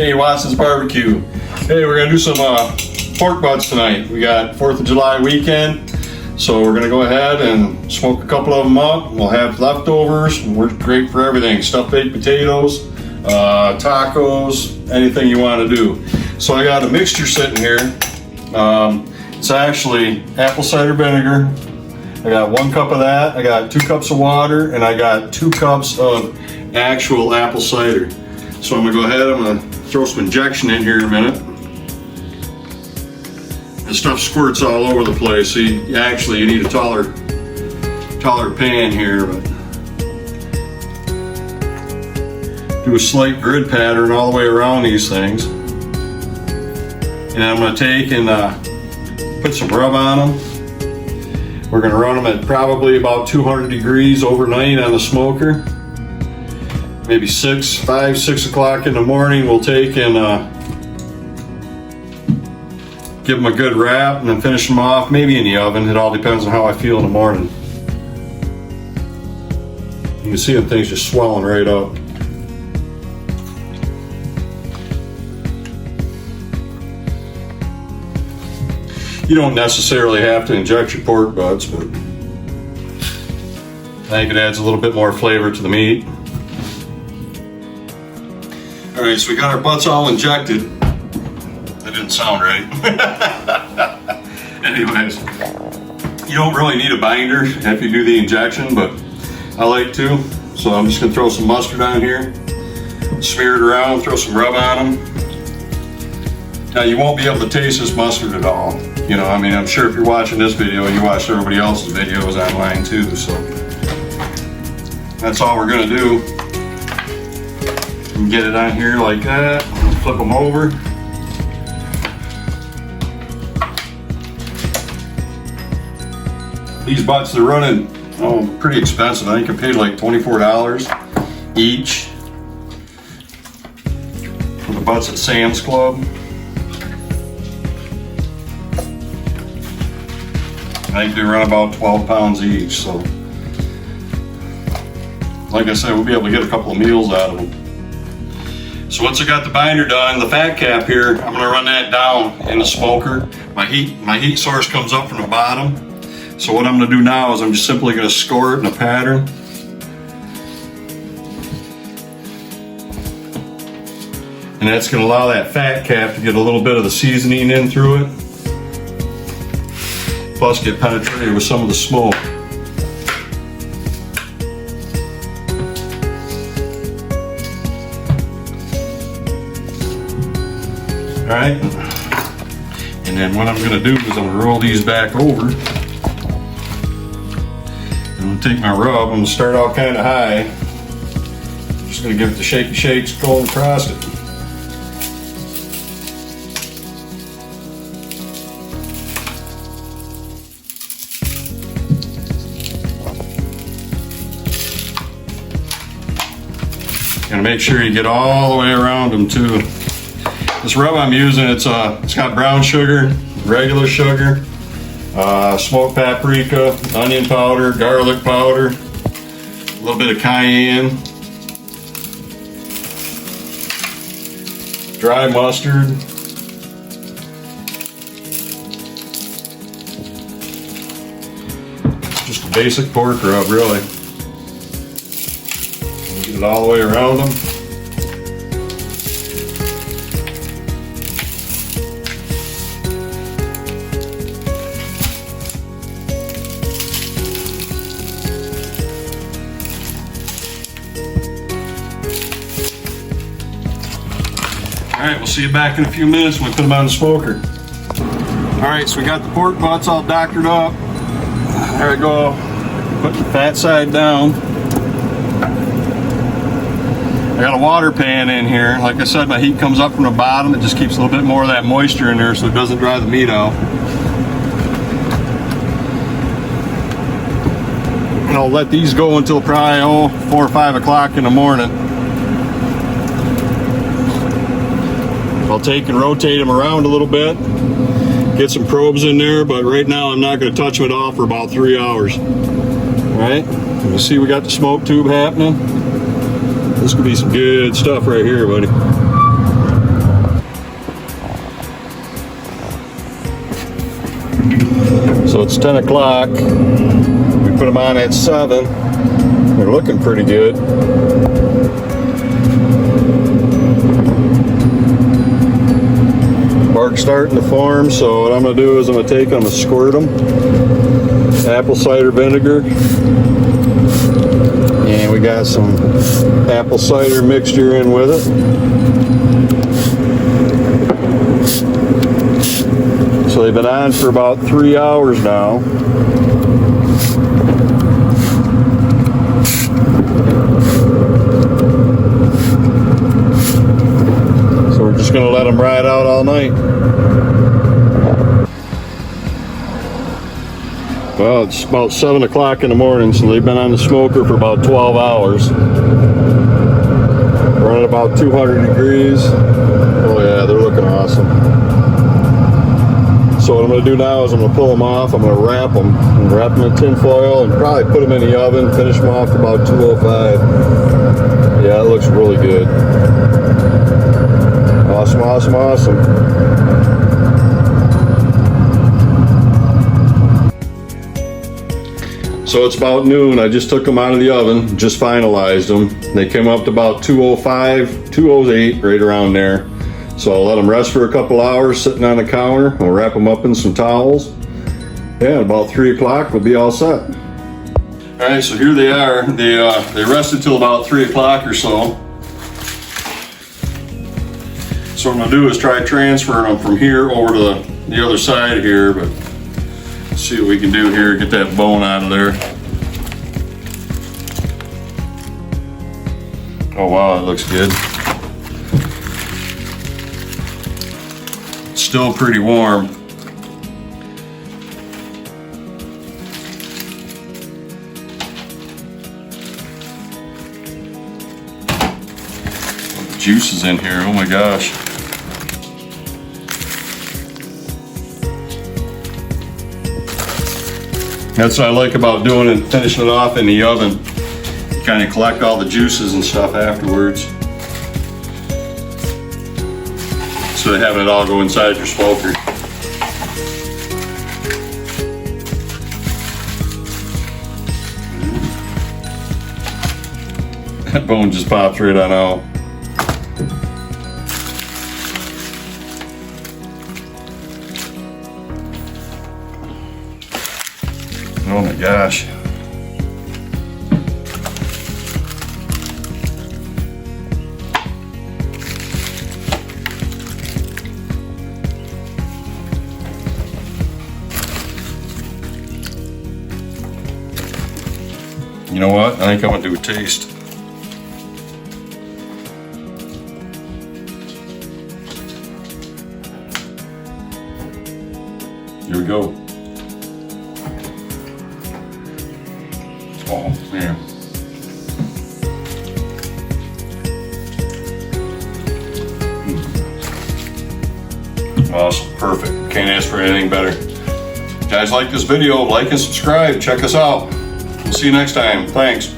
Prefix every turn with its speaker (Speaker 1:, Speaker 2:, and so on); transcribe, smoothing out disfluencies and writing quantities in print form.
Speaker 1: Hey, Watson's Barbecue. Hey, we're gonna do some pork butts tonight. We got 4th of July weekend, so we're gonna go ahead and smoke a couple of them up. We'll have leftovers. Works great for everything. Stuffed baked potatoes, tacos, anything you want to do. So I got a mixture sitting here. It's actually apple cider vinegar. I got 1 cup of that. I got 2 cups of water, and I got 2 cups of actual apple cider. So I'm gonna go ahead. I'm gonna throw some injection in here in a minute. This stuff squirts all over the place, so you need a taller pan here, but do a slight grid pattern all the way around these things. And I'm going to take and put some rub on them. We're going to run them at probably about 200 degrees overnight on the smoker. Maybe 5, 6 o'clock in the morning, we'll take and give them a good wrap and then finish them off, maybe in the oven. It all depends on how I feel in the morning. You can see them things just swelling right up. You don't necessarily have to inject your pork butts, but I think it adds a little bit more flavor to the meat. All right, so we got our butts all injected. That didn't sound right. Anyways, you don't really need a binder if you do the injection, but I like to. So I'm just gonna throw some mustard on here, smear it around, throw some rub on them. Now you won't be able to taste this mustard at all. You know, I mean, I'm sure if you're watching this video, you watched everybody else's videos online too, so that's all we're gonna do. And get it on here like that, flip them over. These butts, they're running, pretty expensive. I think I paid like $24 each for the butts at Sam's Club. I think they run about 12 pounds each, so like I said, we'll be able to get a couple of meals out of them. So once I got the binder done, the fat cap here, I'm gonna run that down in the smoker. My heat source comes up from the bottom. So what I'm gonna do now is I'm just simply gonna score it in a pattern. And that's gonna allow that fat cap to get a little bit of the seasoning in through it. Plus get penetrated with some of the smoke. All right, and then what I'm gonna do is I'm gonna roll these back over. I'm gonna take my rub, I'm gonna start out kind of high. Just gonna give it the shaky shakes going across it. Gonna make sure you get all the way around them too. This rub I'm using, it's got brown sugar, regular sugar, smoked paprika, onion powder, garlic powder, a little bit of cayenne, dry mustard, just a basic pork rub, really. Get it all the way around them. All right, we'll see you back in a few minutes when we put them on the smoker. All right, so we got the pork butts all doctored up. There we go. Put the fat side down. I got a water pan in here. Like I said, my heat comes up from the bottom. It just keeps a little bit more of that moisture in there so it doesn't dry the meat out. And I'll let these go until probably 4 or 5 o'clock in the morning. I'll take and rotate them around a little bit, get some probes in there, but right now I'm not going to touch them at all for about 3 hours. All right, you see we got the smoke tube happening. This could be some good stuff right here, buddy. So it's 10 o'clock. We put them on at 7. They're looking pretty good. Bark's starting to form, so what I'm going to do is I'm going to take them and squirt them. Apple cider vinegar. And we got some apple cider mixture in with it. So they've been on for about 3 hours now. So we're just going to let them ride out all night. Well, it's about 7 o'clock in the morning, so they've been on the smoker for about 12 hours. We're at about 200 degrees. Oh yeah, they're looking awesome. So what I'm going to do now is I'm going to pull them off. I'm going to wrap them in tin foil and probably put them in the oven, finish them off about 205. Yeah, it looks really good. Awesome, awesome, awesome. So it's about noon. I just took them out of the oven, just finalized them. They came up to about 205, 208, right around there. So I'll let them rest for a couple hours sitting on the counter. I'll wrap them up in some towels. Yeah, about 3 o'clock we'll be all set. All right, so here they are. They rested till about 3 o'clock or so. So what I'm gonna do is try transferring them from here over to the other side here, but let's see what we can do here, get that bone out of there. Oh wow, it looks good. It's still pretty warm. The juice is in here, oh my gosh. That's what I like about doing it, finishing it off in the oven. You kind of collect all the juices and stuff afterwards. So having it all go inside your smoker. That bone just pops right on out. Oh my gosh. You know what? I think I'm gonna do a taste. Here we go. Oh man. Awesome, perfect. Can't ask for anything better. Guys, like this video, like and subscribe. Check us out. We'll see you next time. Thanks.